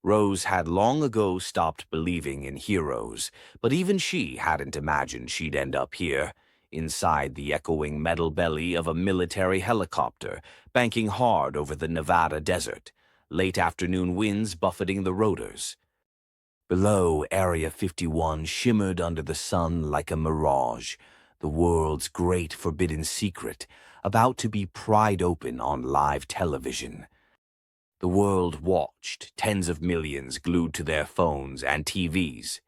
Rose had long ago stopped believing in heroes, but even she hadn't imagined she'd end up here, inside the echoing metal belly of a military helicopter, banking hard over the Nevada desert, late afternoon winds buffeting the rotors. Below, Area 51 shimmered under the sun like a mirage, the world's great forbidden secret, about to be pried open on live television. The world watched, tens of millions glued to their phones and TVs.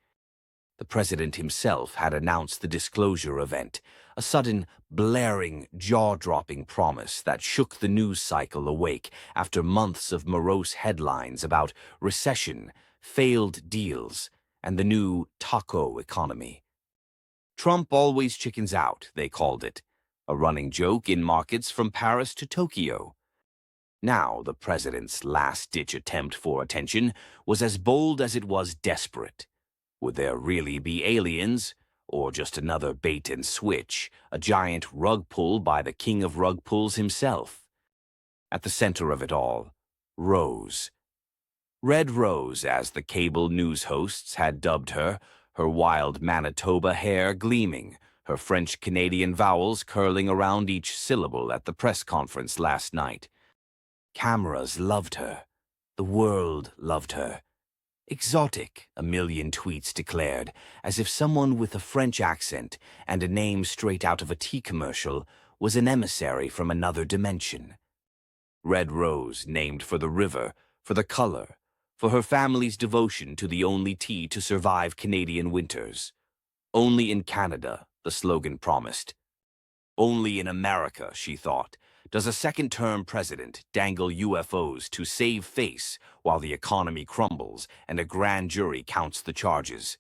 The president himself had announced the disclosure event, a sudden, blaring, jaw-dropping promise that shook the news cycle awake after months of morose headlines about recession, failed deals, and the new taco economy. Trump always chickens out, they called it, a running joke in markets from Paris to Tokyo. Now, the president's last-ditch attempt for attention was as bold as it was desperate. Would there really be aliens, or just another bait and switch, a giant rug pull by the king of rug pulls himself? At the center of it all, Rose. Red Rose, as the cable news hosts had dubbed her wild Manitoba hair gleaming, her French-Canadian vowels curling around each syllable at the press conference last night. Cameras loved her. The world loved her. Exotic, a million tweets declared, as if someone with a French accent and a name straight out of a tea commercial was an emissary from another dimension. Red Rose, named for the river, for the color, for her family's devotion to the only tea to survive Canadian winters. Only in Canada, the slogan promised. Only in America, she thought, does a second-term president dangle UFOs to save face while the economy crumbles and a grand jury counts the charges.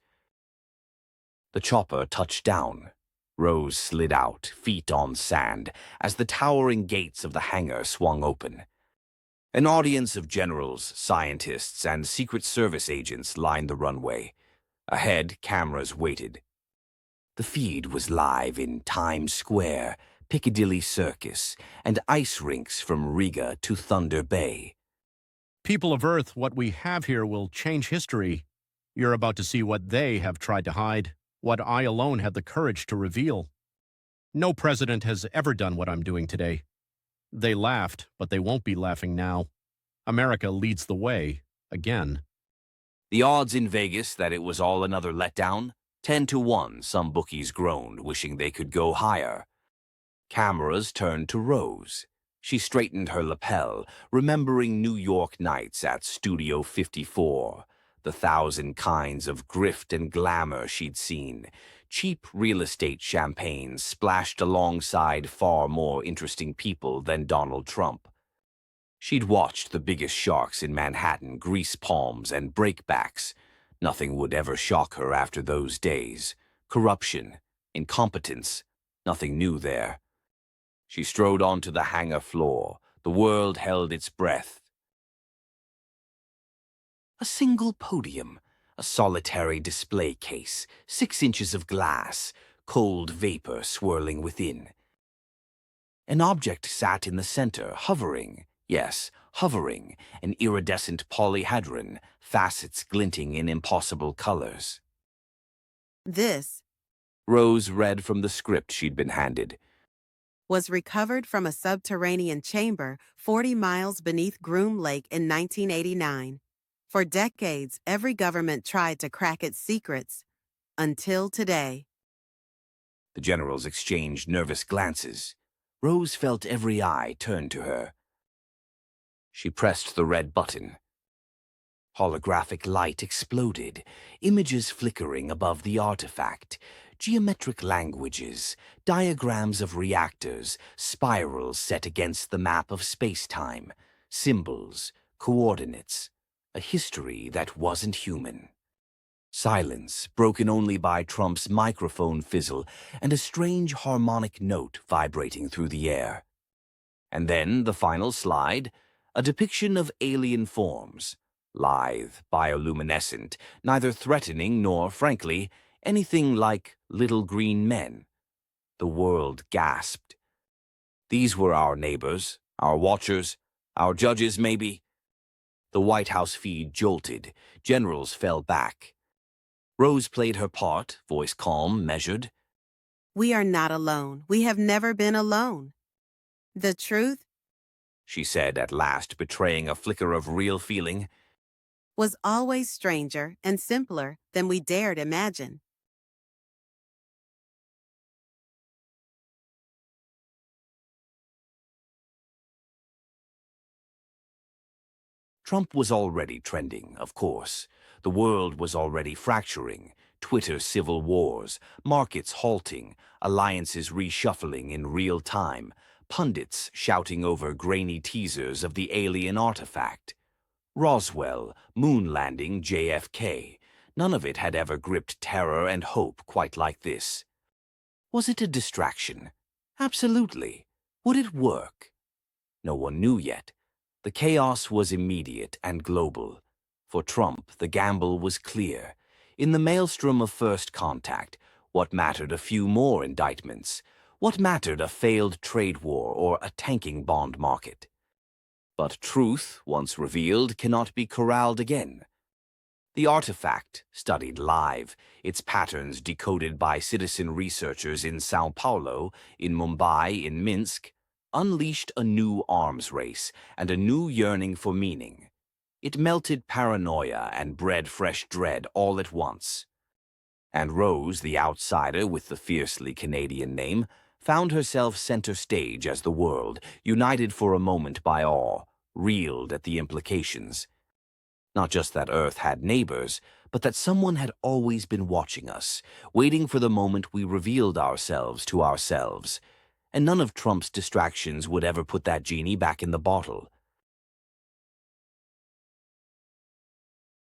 The chopper touched down. Rose slid out, feet on sand, as the towering gates of the hangar swung open. An audience of generals, scientists, and Secret Service agents lined the runway. Ahead, cameras waited. The feed was live in Times Square, Piccadilly Circus, and ice rinks from Riga to Thunder Bay. People of Earth, what we have here will change history. You're about to see what they have tried to hide, what I alone had the courage to reveal. No president has ever done what I'm doing today. They laughed, but they won't be laughing now. America leads the way, again. The odds in Vegas that it was all another letdown? 10-1, some bookies groaned, wishing they could go higher. Cameras turned to Rose. She straightened her lapel, remembering New York nights at Studio 54, the 1,000 kinds of grift and glamour she'd seen, cheap real estate champagne splashed alongside far more interesting people than Donald Trump. She'd watched the biggest sharks in Manhattan grease palms and breakbacks. Nothing would ever shock her after those days. Corruption, incompetence, nothing new there. She strode onto the hangar floor. The world held its breath. A single podium, a solitary display case, 6 inches of glass, cold vapor swirling within. An object sat in the center, hovering, yes, hovering, an iridescent polyhedron, facets glinting in impossible colors. This Rose read from the script she'd been handed. was recovered from a subterranean chamber 40 miles beneath Groom Lake in 1989. For decades, every government tried to crack its secrets, until today. The generals exchanged nervous glances. Rose felt every eye turn to her. She pressed the red button. Holographic light exploded, images flickering above the artifact, geometric languages, diagrams of reactors, spirals set against the map of space-time, symbols, coordinates, a history that wasn't human. Silence, broken only by Trump's microphone fizzle and a strange harmonic note vibrating through the air. And then the final slide, a depiction of alien forms, lithe, bioluminescent, neither threatening nor, frankly, anything like little green men. The world gasped. These were our neighbors, our watchers, our judges maybe. The White House feed jolted. Generals fell back. Rose played her part, voice calm, measured. We are not alone. We have never been alone. The truth She said at last, betraying a flicker of real feeling. was always stranger and simpler than we dared imagine. Trump was already trending, of course. The world was already fracturing. Twitter civil wars, markets halting, alliances reshuffling in real time, pundits shouting over grainy teasers of the alien artifact. Roswell, moon landing, JFK. None of it had ever gripped terror and hope quite like this. Was it a distraction? Absolutely. Would it work? No one knew yet. The chaos was immediate and global. For Trump, the gamble was clear. In the maelstrom of first contact, what mattered a few more indictments? What mattered a failed trade war or a tanking bond market? But truth, once revealed, cannot be corralled again. The artifact, studied live, its patterns decoded by citizen researchers in Sao Paulo, in Mumbai, in Minsk, unleashed a new arms race and a new yearning for meaning. It melted paranoia and bred fresh dread all at once. And Rose, the outsider with the fiercely Canadian name, found herself center stage as the world, united for a moment by awe, reeled at the implications. Not just that Earth had neighbors, but that someone had always been watching us, waiting for the moment we revealed ourselves to ourselves. And none of Trump's distractions would ever put that genie back in the bottle.